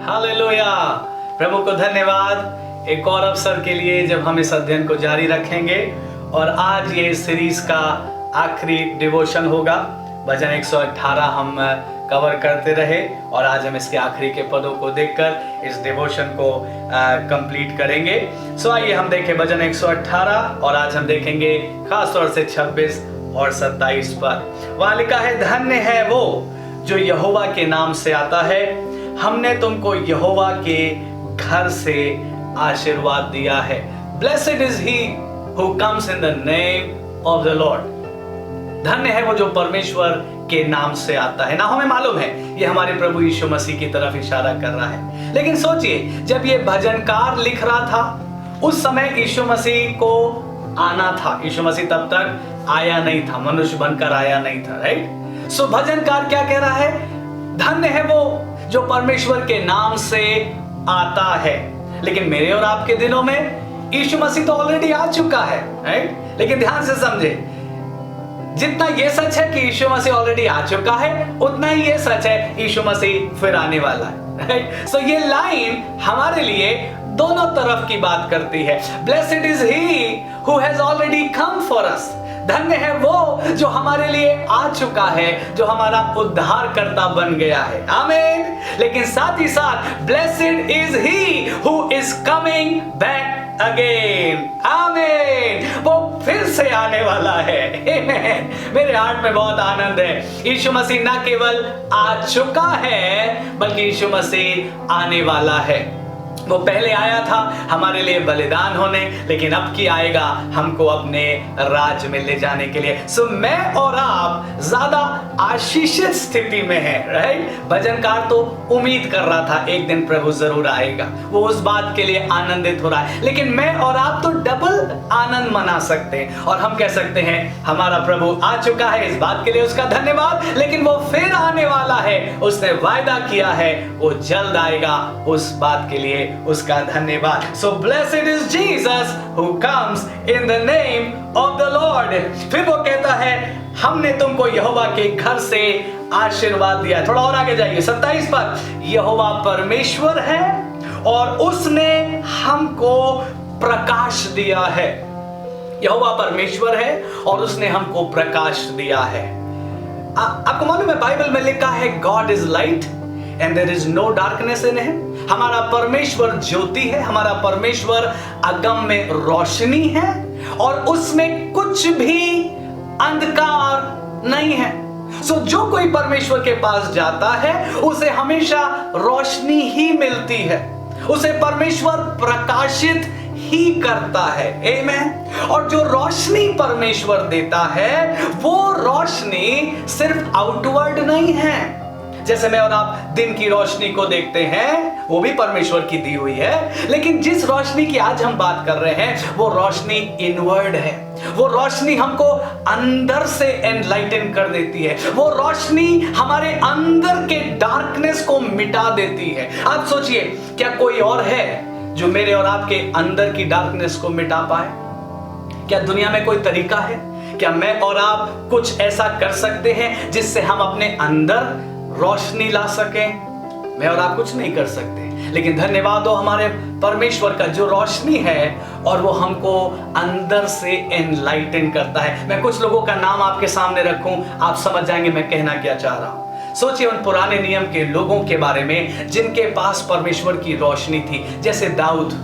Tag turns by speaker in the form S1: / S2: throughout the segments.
S1: Hallelujah. प्रभु को धन्यवाद एक और अवसर के लिए जब हम इस अध्ययन को जारी रखेंगे। और आज ये सीरीज का आखिरी डिवोशन होगा। भजन 118 हम कवर करते रहे और आज हम इसके आखिरी के पदों को देखकर इस डिवोशन को कंप्लीट करेंगे। सो आइए हम देखें भजन 118 और आज हम देखेंगे खास तौर से 26 और 27 पर। वहां लिखा है, धन्य है वो जो यहोवा के नाम से आता है, हमने तुमको यहोवा के घर से आशीर्वाद दिया है। Blessed is he who comes in the name of the Lord. धन्य है वो जो परमेश्वर के नाम से आता है। ना हमें मालूम है ये हमारे प्रभु यीशु मसीह की तरफ इशारा कर रहा है। लेकिन सोचिए, जब ये भजनकार लिख रहा था उस समय यीशु मसीह को आना था। यीशु मसीह तब तक आया नहीं था, मनुष्य बनकर आया नहीं था, राइट। सो भजनकार क्या कह रहा है? धन्य है वो जो परमेश्वर के नाम से आता है। लेकिन मेरे और आपके दिनों में यीशु मसीह तो ऑलरेडी आ चुका है, राइट। लेकिन ध्यान से समझे, जितना ये सच है कि यीशु मसीह ऑलरेडी आ चुका है, उतना ही ये सच है यीशु मसीह फिर आने वाला है, राइट। सो ये लाइन हमारे लिए दोनों तरफ की बात करती है। Blessed is he who has already come for us. धन्य है वो जो हमारे लिए आ चुका है, जो हमारा उद्धारकर्ता बन गया है। आमीन। लेकिन साथ ही साथ blessed is he who is coming back again. आमीन। वो फिर से आने वाला है। आमीन। मेरे हार्ट में बहुत आनंद है। यीशु मसीह न केवल आ चुका है बल्कि यीशु मसीह आने वाला है। वो पहले आया था हमारे लिए बलिदान होने, लेकिन अब की आएगा हमको अपने राज्य में ले जाने के लिए। सो मैं और आप ज्यादा आशीषित स्थिति में हैं, राइट। भजनकार तो उम्मीद कर रहा था एक दिन प्रभु जरूर आएगा, वो उस बात के लिए आनंदित हो रहा है। लेकिन मैं और आप तो डबल आनंद मना सकते हैं और हम कह सकते हैं हमारा प्रभु आ चुका है, इस बात के लिए उसका धन्यवाद। लेकिन वो फिर आने वाला है, उसने वायदा किया है वो जल्द आएगा, उस बात के लिए उसका धन्यवाद। So blessed is Jesus who comes in the name of the Lord। फिर वो कहता है, हमने तुमको यहोवा के घर से आशीर्वाद दिया। थोड़ा और आगे जाइए 27 पर। यहोवा परमेश्वर है और उसने हमको प्रकाश दिया है। यहोवा परमेश्वर है और उसने हमको प्रकाश दिया है। आपको मालूम है बाइबल में लिखा है God is light and there is no darkness in him। हमारा परमेश्वर ज्योति है, हमारा परमेश्वर अगम में रोशनी है और उसमें कुछ भी अंधकार नहीं है। सो जो कोई परमेश्वर के पास जाता है उसे हमेशा रोशनी ही मिलती है, उसे परमेश्वर प्रकाशित ही करता है। आमीन। और जो रोशनी परमेश्वर देता है वो रोशनी सिर्फ आउटवर्ड नहीं है। जैसे मैं और आप दिन की रोशनी को देखते हैं, वो भी परमेश्वर की दी हुई है। लेकिन जिस रोशनी की आज हम बात कर रहे हैं वो रोशनी इनवर्ड है। वो रोशनी हमको अंदर से एनलाइटन कर देती है। वो रोशनी हमारे अंदर के डार्कनेस को मिटा देती है। आप सोचिए, क्या कोई और है जो मेरे और आपके अंदर की डार्कनेस को मिटा पाए? क्या दुनिया में कोई तरीका है? क्या मैं और आप कुछ ऐसा कर सकते हैं जिससे हम अपने अंदर रोशनी ला सकें? मैं और आप कुछ नहीं कर सकते, लेकिन धन्यवाद हो हमारे परमेश्वर का जो रोशनी है और वो हमको अंदर से एनलाइटन करता है। मैं कुछ लोगों का नाम आपके सामने रखूं, आप समझ जाएंगे मैं कहना क्या चाह रहा हूं। सोचिए उन पुराने नियम के लोगों के बारे में जिनके पास परमेश्वर की रोशनी थी। जैसे दाऊद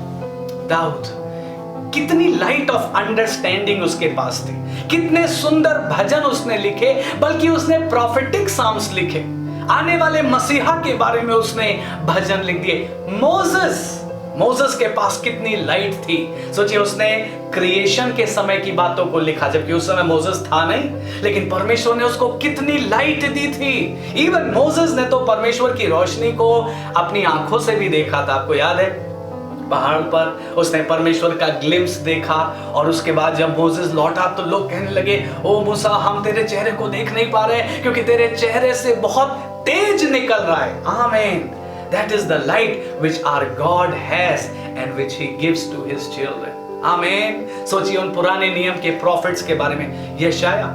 S1: कितनी लाइट ऑफ अंडरस्टैंडिंग उसके पास थी, कितने सुंदर भजन उसने लिखे, बल्कि उसने प्रोफेटिक साम्स लिखे, आने वाले मसीहा के बारे में उसने भजन लिख दिए। मोसेस के पास कितनी लाइट थी। सोचिए, उसने क्रिएशन के समय की बातों को लिखा, जबकि उस समय मोसेस था नहीं, लेकिन परमेश्वर ने उसको कितनी लाइट दी थी। इवन मोसेस ने तो परमेश्वर की रोशनी को अपनी आंखों से भी देखा था। आपको याद है पहाड़ पर उसने परमेश्वर का ग्लिम्स देखा और उसके बाद जब मोसेस लौटा तो लोग कहने लगे, ओ मूसा, हम तेरे चेहरे को देख नहीं पा रहे क्योंकि तेरे चेहरे से बहुत तेज निकल रहा है। आमीन। That is the light which our God has and which he gives to his children। आमीन। सोचिए उन पुराने नियम के प्रॉफिट्स के बारे में। यशाया,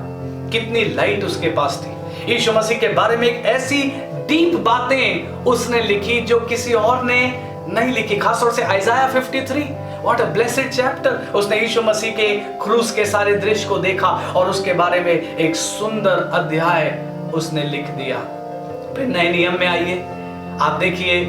S1: कितनी लाइट उसके पास थी। यीशु मसीह के बारे में एक ऐसी डीप बातें उसने लिखी जो किसी और ने नहीं लिखी, खासतौर से आइज़ाया 53। What a blessed chapter. उसने यीशु मसीह के क्रूस के सारे दृश्य को देखा और उसके बारे में एक सुंदर अध्याय उसने लिख दिया। फिर नए नियम में आइए, आप देखिए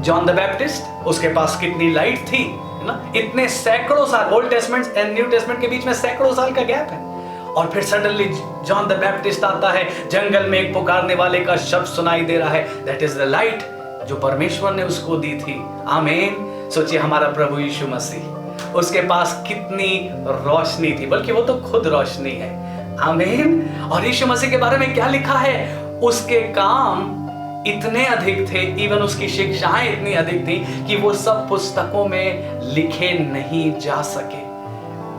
S1: जॉन द बैप्टिस्ट, उसके पास कितनी लाइट थी ना, इतने सैकड़ों साल, old testament and new testament के बीच में सैकड़ों साल का गैप है। और फिर सडनली जॉन द बैप्टिस्ट आता है, जंगल में एक पुकारने वाले का शब्द सुनाई दे रहा है, दैट इज द लाइट जो परमेश्वर ने उसको दी थी। आमीन। सोचिए हमारा प्रभु यीशु मसीह, उसके पास कितनी रोशनी थी, बल्कि वो तो खुद रोशनी है। आमीन। और यीशु मसीह के बारे में क्या लिखा है, उसके काम इतने अधिक थे, इवन उसकी शिक्षाएं इतनी अधिक थी कि वो सब पुस्तकों में लिखे नहीं जा सके।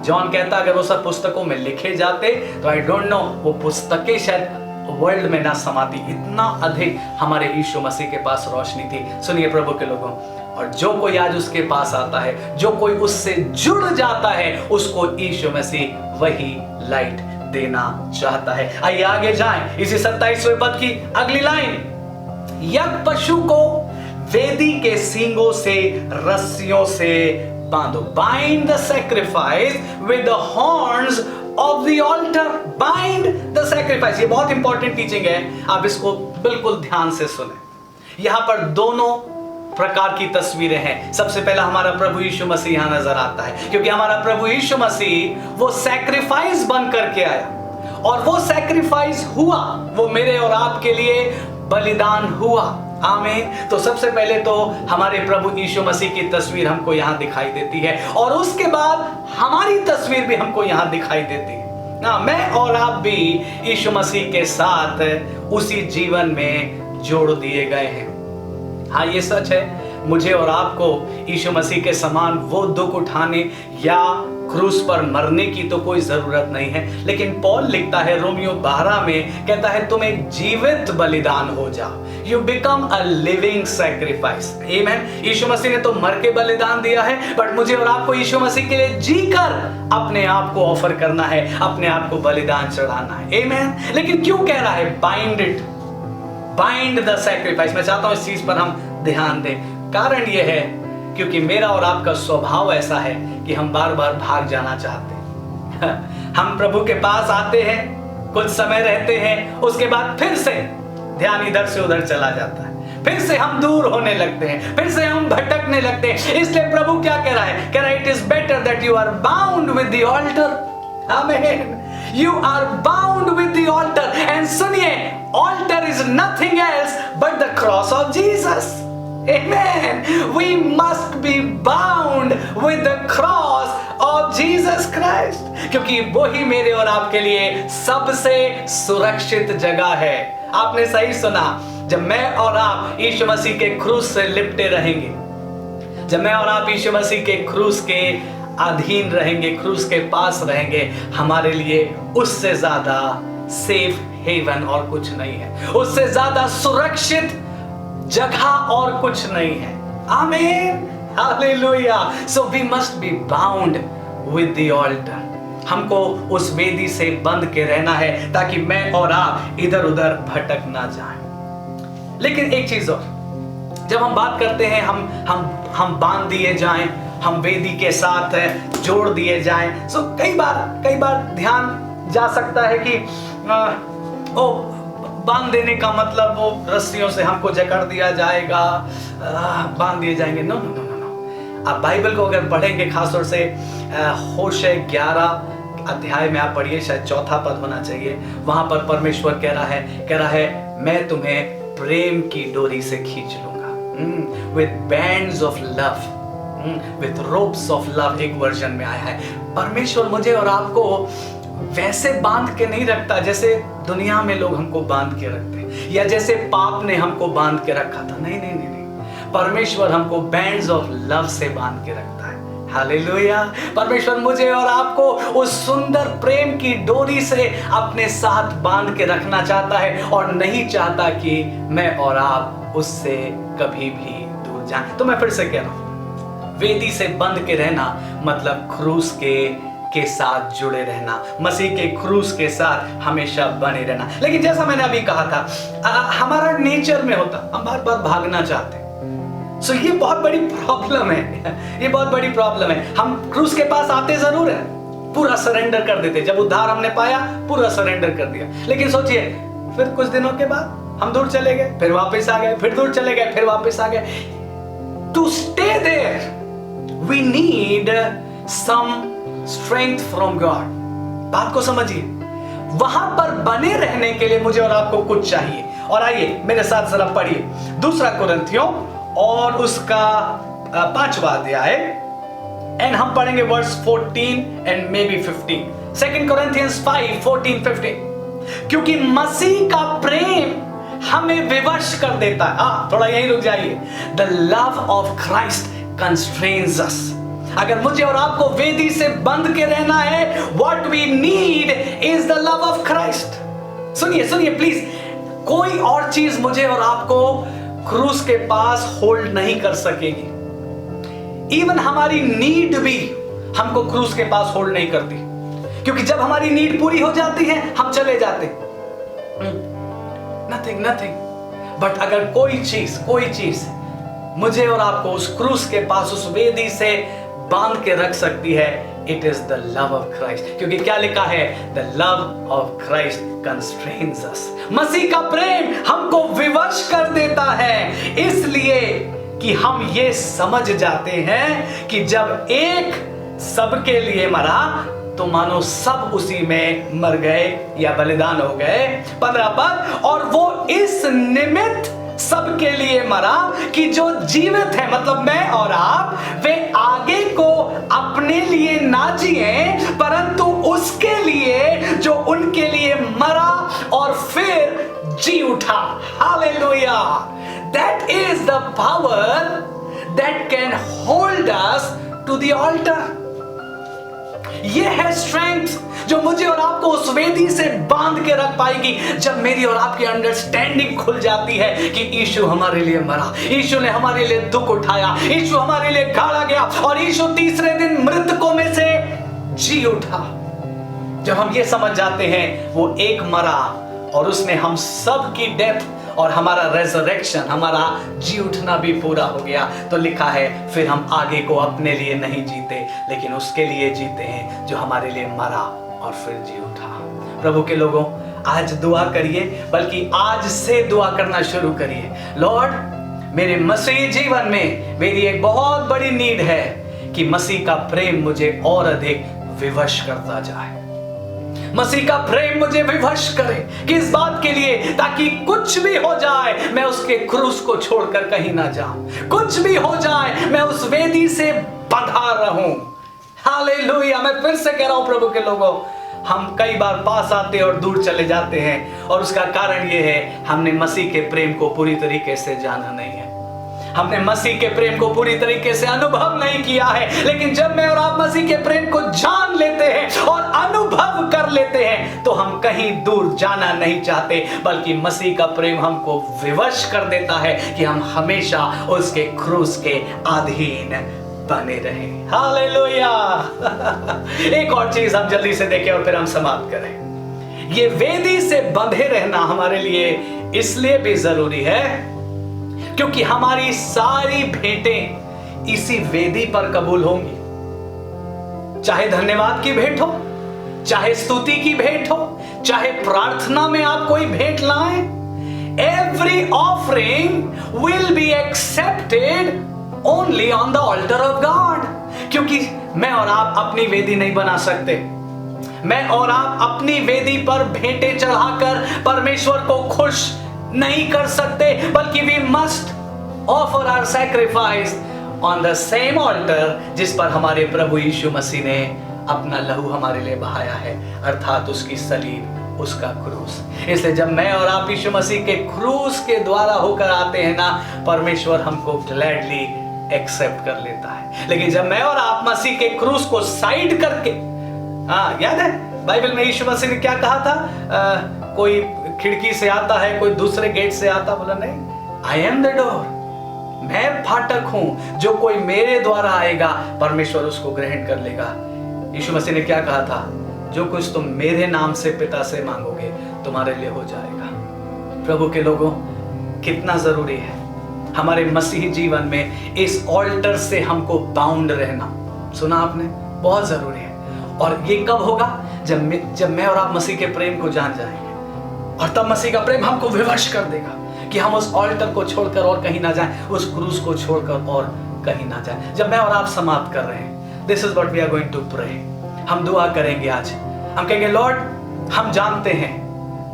S1: जॉन कहता अगर वो सब पुस्तकों में लिखे जाते तो आई डोंट नो वो पुस्तकें शायद वर्ल्ड में ना समाती, इतना अधिक हमारे यीशु मसीह के पास रोशनी थी। सुनिए प्रभु के लोगों, और जो कोई आज उसके पास आता है, जो कोई उससे जुड़ जाता है, उसको यीशु मसीह वही लाइट देना चाहता है। आइए आगे जाएं, इसी 27वें पद की अगली लाइन, यज्ञ पशु को वेदी के सींगों से रस्सियों से बांधो। Bind the sacrifice with the horns of the altar. Bind the sacrifice, ये बहुत इंपॉर्टेंट टीचिंग है, आप इसको बिल्कुल ध्यान से सुने। यहां पर दोनों प्रकार की तस्वीरें हैं। सबसे पहला हमारा प्रभु यीशु मसीह यहां नजर आता है, क्योंकि हमारा प्रभु यीशु मसीह वो सैक्रिफाइस बन करके आया और वो सैक्रिफाइस हुआ, वो मेरे और आपके लिए बलिदान हुआ। आमीन। तो सबसे पहले तो हमारे प्रभु यीशु मसीह की तस्वीर हमको यहां दिखाई देती है और उसके बाद हमारी तस्वीर भी हमको यहां दिखाई देती है ना। मैं और आप भी यीशु मसीह के साथ उसी जीवन में जोड़ दिए गए हैं। हाँ, ये सच है, मुझे और आपको यीशु मसीह के समान वो दुख उठाने या क्रूस पर मरने की तो कोई जरूरत नहीं है। लेकिन पौल लिखता है रोमियो 12 में, कहता है तुम एक जीवित बलिदान हो जाओ, you become a living sacrifice. आमीन। यीशु मसीह ने तो मर के बलिदान दिया है, बट मुझे और आपको यीशु मसीह के लिए जीकर अपने आप को ऑफर करना है, अपने आप को बलिदान चढ़ाना है। आमीन। लेकिन क्यों कह रहा है bind it, bind the sacrifice? मैं चाहता हूं इस चीज पर हम ध्यान दें। कारण यह है क्योंकि मेरा और आपका स्वभाव ऐसा है कि हम बार बार भाग जाना चाहते हैं। हम प्रभु के पास आते हैं, कुछ समय रहते हैं, उसके बाद फिर से ध्यान इधर से उधर चला जाता है, फिर से हम दूर होने लगते हैं, फिर से हम भटकने लगते हैं। इसलिए प्रभु क्या कह रहा है? कह रहा है it is better that you are bound with the altar. आमीन। You are bound with the altar. And सुनिए, altar is nothing else but the cross of Jesus. Amen. We must be bound with the cross of Jesus Christ. क्योंकि वही मेरे और आपके लिए सबसे सुरक्षित जगह है। आपने सही सुना, जब मैं और आप यीशु मसीह के क्रूस से लिपटे रहेंगे, जब मैं और आप यीशु मसीह के क्रूस के अधीन रहेंगे, क्रूस के पास रहेंगे, हमारे लिए उससे ज्यादा सेफ हेवन और कुछ नहीं है, उससे ज्यादा सुरक्षित जगह और कुछ नहीं है। आमीन। हालेलुया। So we must be bound with the altar. हमको उस वेदी से बंध के रहना है ताकि मैं और आप इधर उधर भटक ना जाएं। लेकिन एक चीज और, जब हम बात करते हैं हम बांध दिए जाएं, हम वेदी के साथ जोड़ दिए जाएं, सो कई बार ध्यान जा सकता है कि बांध देने का मतलब वो रस्सियों से हमको जकड़ दिया जाएगा, बांध दिए जाएंगे। No no no no. आप बाइबल को अगर पढ़ेंगे, खासतौर से होशे 11 अध्याय में आप पढ़िए, शायद 4था पद होना चाहिए, वहां पर परमेश्वर कह रहा है मैं तुम्हें प्रेम की डोरी से खींच लूंगा, with bands of love, with ropes of love, एक वर्जन में आया है। परमेश्वर मुझे और आपको वैसे बांध के नहीं रखता जैसे दुनिया में लोग हमको बांध के रखते हैं, या जैसे पाप ने हमको बांध के रखा था। नहीं नहीं नहीं नहीं, परमेश्वर हमको बैंड्स ऑफ लव से बांध के रखता है। हालेलुया। परमेश्वर मुझे और आपको उस सुंदर प्रेम की डोरी से अपने साथ बांध के रखना चाहता है और नहीं चाहता कि मैं और आप उससे कभी भी दूर जाएं। तो मैं फिर से कह रहा हूं, वेदी से बंध के रहना मतलब क्रूस के के साथ जुड़े रहना, मसीह के क्रूस के साथ हमेशा बने रहना। लेकिन जैसा मैंने अभी कहा था, हमारा नेचर में होता, हम बार बार भागना चाहते हैं। सो ये बहुत बड़ी प्रॉब्लम है, ये बहुत बड़ी प्रॉब्लम है। हम क्रूस के पास आते जरूर है, पूरा सरेंडर कर देते, जब उद्धार हमने पाया पूरा सरेंडर कर दिया। लेकिन सोचिए, फिर कुछ दिनों के बाद हम दूर चले गए, फिर वापस आ गए, फिर दूर चले गए, फिर वापस आ गए। To stay there we need some strength from God. बात को समझिए, वहां पर बने रहने के लिए मुझे और आपको कुछ चाहिए। और आइए मेरे साथ जरा पढ़िए 2 कुरिन्थियों और उसका 5वां अध्याय, एंड हम पढ़ेंगे verse 14 and may be 15। 2 Corinthians 5:14-15। क्योंकि मसीह का प्रेम हमें विवश कर देता है। थोड़ा यहीं रुक जाइए। द लव ऑफ क्राइस्ट कंस्ट्रेन्स अस। अगर मुझे और आपको वेदी से बंध के रहना है, what we need is the love of Christ. सुनिए सुनिए प्लीज, कोई और चीज मुझे और आपको क्रूस के पास होल्ड नहीं कर सकेगी। इवन हमारी नीड भी हमको क्रूस के पास होल्ड नहीं करती, क्योंकि जब हमारी नीड पूरी हो जाती है हम चले जाते हैं। नथिंग। बट अगर कोई चीज मुझे और आपको उस क्रूस के पास, उस वेदी से बांध के रख सकती है, it is the love of Christ. क्योंकि क्या लिखा है? द लव ऑफ क्राइस्ट कंस्ट्रेन्स अस। मसीह का प्रेम हमको विवश कर देता है, इसलिए कि हम ये समझ जाते हैं कि जब एक सबके लिए मरा तो मानो सब उसी में मर गए या बलिदान हो गए। 15 पद, और वो इस निमित्त सबके लिए मरा कि जो जीवित है, मतलब मैं और आप, वे आगे को अपने लिए ना जिए, परंतु उसके लिए जो उनके लिए मरा और फिर जी उठा। Hallelujah! That is the power that can hold us to the altar. ये है स्ट्रेंथ जो मुझे और आपको उस वेदी से बांध के रख पाएगी, जब मेरी और आपकी अंडरस्टैंडिंग खुल जाती है कि यीशु हमारे लिए मरा, यीशु ने हमारे लिए दुख उठाया, यीशु हमारे लिए गाड़ा गया और यीशु तीसरे दिन मृतकों में से जी उठा। जब हम ये समझ जाते हैं वो एक मरा और उसने हम सब की डेथ और हमारा रेजरेक्शन, हमारा जी उठना भी पूरा हो गया, तो लिखा है फिर हम आगे को अपने लिए नहीं जीते, लेकिन उसके लिए जीते हैं जो हमारे लिए मरा और फिर जी उठा। प्रभु के लोगों, आज दुआ करिए, बल्कि आज से दुआ करना शुरू करिए। लॉर्ड, मेरे मसीह जीवन में मेरी एक बहुत बड़ी नीड है कि मसीह का प्रेम मुझे और अधिक विवश करता जाए। मसीह का प्रेम मुझे विवश करे, किस बात के लिए? ताकि कुछ भी हो जाए मैं उसके क्रूस को छोड़कर कहीं ना जाऊं, कुछ भी हो जाए मैं उस वेदी से बंधा रहूं। हालेलुया! मैं फिर से कह रहा हूं प्रभु के लोगों, हम कई बार पास आते और दूर चले जाते हैं, और उसका कारण यह है हमने मसीह के प्रेम को पूरी तरीके से जाना नहीं है, हमने मसीह के प्रेम को पूरी तरीके से अनुभव नहीं किया है। लेकिन जब मैं और आप मसीह के प्रेम को जान लेते हैं और अनुभव कर लेते हैं, तो हम कहीं दूर जाना नहीं चाहते, बल्कि मसीह का प्रेम हमको विवश कर देता है कि हम हमेशा उसके क्रूस के अधीन बने रहें। हालेलुया! एक और चीज हम जल्दी से देखें और फिर हम समाप्त करें। ये वेदी से बंधे रहना हमारे लिए इसलिए भी जरूरी है क्योंकि हमारी सारी भेंटें इसी वेदी पर कबूल होंगी। चाहे धन्यवाद की भेंट हो, चाहे स्तुति की भेंट हो, चाहे प्रार्थना में आप कोई भेंट लाएं, every offering will be accepted only on the alter of God. क्योंकि मैं और आप अपनी वेदी नहीं बना सकते, मैं और आप अपनी वेदी पर भेंटें चढ़ाकर परमेश्वर को खुश नहीं कर सकते, बल्कि we must offer our sacrifice on the same altar जिस पर हमारे प्रभु यीशु मसीह ने अपना लहू हमारे लिए बहाया है, अर्थात उसकी सलीब, उसका क्रूस। इसलिए जब मैं और आप यीशु मसीह के क्रूस के द्वारा होकर आते हैं ना, परमेश्वर हमको ग्लैडली एक्सेप्ट कर लेता है। लेकिन जब मैं और आप मसीह के क्रूस को साइड करके, याद है बाइबल में यीशु मसीह ने क्या कहा था? कोई खिड़की से आता है, कोई दूसरे गेट से आता, बोला नहीं, आई एम द डोर, मैं फाटक हूं, जो कोई मेरे द्वारा आएगा परमेश्वर उसको ग्रहण कर लेगा। यीशु मसीह ने क्या कहा था? जो कुछ तुम मेरे नाम से पिता से मांगोगे तुम्हारे लिए हो जाएगा। प्रभु के लोगों, कितना जरूरी है हमारे मसीही जीवन में इस ऑल्टर से हमको बाउंड रहना। सुना आपने? बहुत जरूरी है। और ये कब होगा? जब मैं और आप मसीह के प्रेम को जान जाएंगे, और तब मसीह का प्रेम हमको विवश कर देगा कि हम उस ऑल्टर को छोड़कर और कहीं ना जाएं, उस क्रूस को छोड़कर और कहीं ना जाएं। जब मैं और आप समाप्त कर रहे हैं, this is what we are going to pray. हम दुआ करेंगे आज। हम कहेंगे, लॉर्ड, हम जानते हैं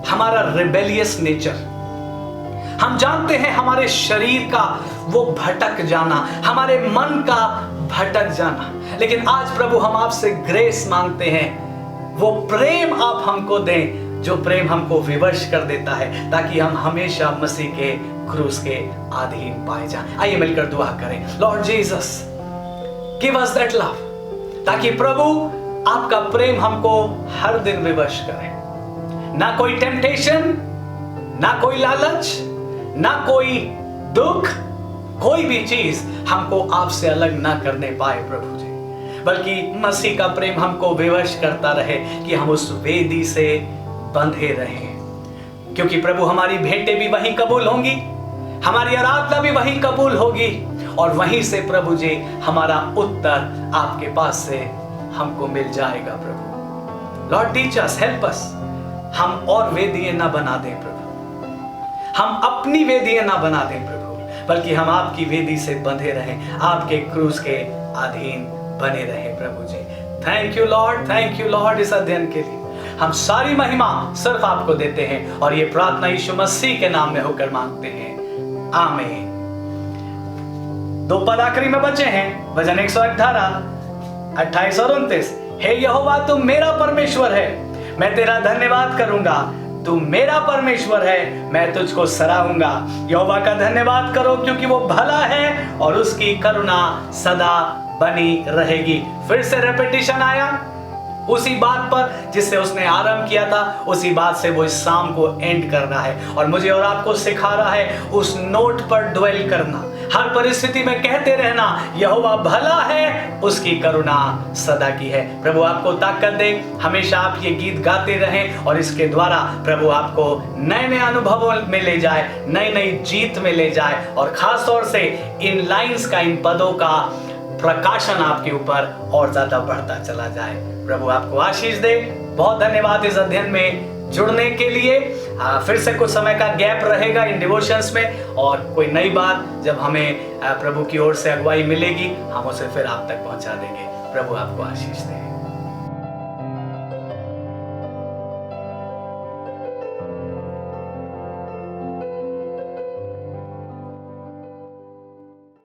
S1: हमारा रिबेलियस नेचर, हम जानते हैं हमारे शरीर का वो भटक जाना, हमारे मन का भटक जाना, लेकिन आज प्रभु हम आपसे ग्रेस मांगते हैं। वो प्रेम आप हमको दें जो प्रेम हमको विवश कर देता है, ताकि हम हमेशा मसीह के क्रूस के अधीन पाए जाएं। आइए मिलकर दुआ करें। Lord Jesus, give us that love, ताकि प्रभु आपका प्रेम हमको हर दिन विवश करे। ना कोई टेम्पटेशन, ना कोई लालच, ना कोई दुख, कोई भी चीज हमको आपसे अलग ना करने पाए प्रभु जी, बल्कि मसीह का प्रेम हमको विवश करता रहे कि हम उस वेदी से बंधे रहें। क्योंकि प्रभु हमारी भेंटें भी वहीं कबूल होंगी, हमारी आराधना भी वहीं कबूल होगी, और वहीं से प्रभु जी हमारा उत्तर आपके पास से हमको मिल जाएगा प्रभु। Lord teach us, help us. हम और वेदियां ना बना दें प्रभु, हम अपनी वेदियां ना बना दें प्रभु, बल्कि हम आपकी वेदी से बंधे रहें, आपके क्रूस के अधीन बने रहें प्रभु जी। Thank you Lord, thank you Lord इस अध्ययन के लिए। हम सारी महिमा सिर्फ आपको देते हैं, और ये प्रार्थना यीशु मसीह के नाम में होकर मांगते हैं, आमीन। 2 पद आखिरी में बचे हैं, भजन 118, 28 और 29। हे यहोवा, तू मेरा परमेश्वर है, मैं तेरा धन्यवाद करूंगा। तू मेरा परमेश्वर है, मैं तुझको सराहूंगा। यहोवा का धन्यवाद करो, क्योंकि वो भला है और उसकी करुणा सदा बनी रहेगी। फिर से रेपिटेशन आया उसी बात पर जिससे उसने आरंभ किया था, उसी बात से वो इस शाम को एंड कर रहा है, और मुझे और आपको सिखा रहा है उस नोट पर ड्वेल करना, हर परिस्थिति में कहते रहना, यहोवा भला है, उसकी करुणा सदा की है। प्रभु आपको ताकत दे, हमेशा आप ये गीत गाते रहें, और इसके द्वारा प्रभु आपको नए नए अनुभवों में ले जाए, नई नई जीत में ले जाए, और खास तौर से इन लाइंस का, इन पदों का प्रकाशन आपके ऊपर और ज्यादा बढ़ता चला जाए। प्रभु आपको आशीष दे। बहुत धन्यवाद इस अध्ययन में जुड़ने के लिए। फिर से कुछ समय का गैप रहेगा इन डिवोशंस में, और कोई नई बात जब हमें प्रभु की ओर से अगुवाई मिलेगी, हम उसे फिर आप तक पहुंचा देंगे। प्रभु आपको आशीष दे।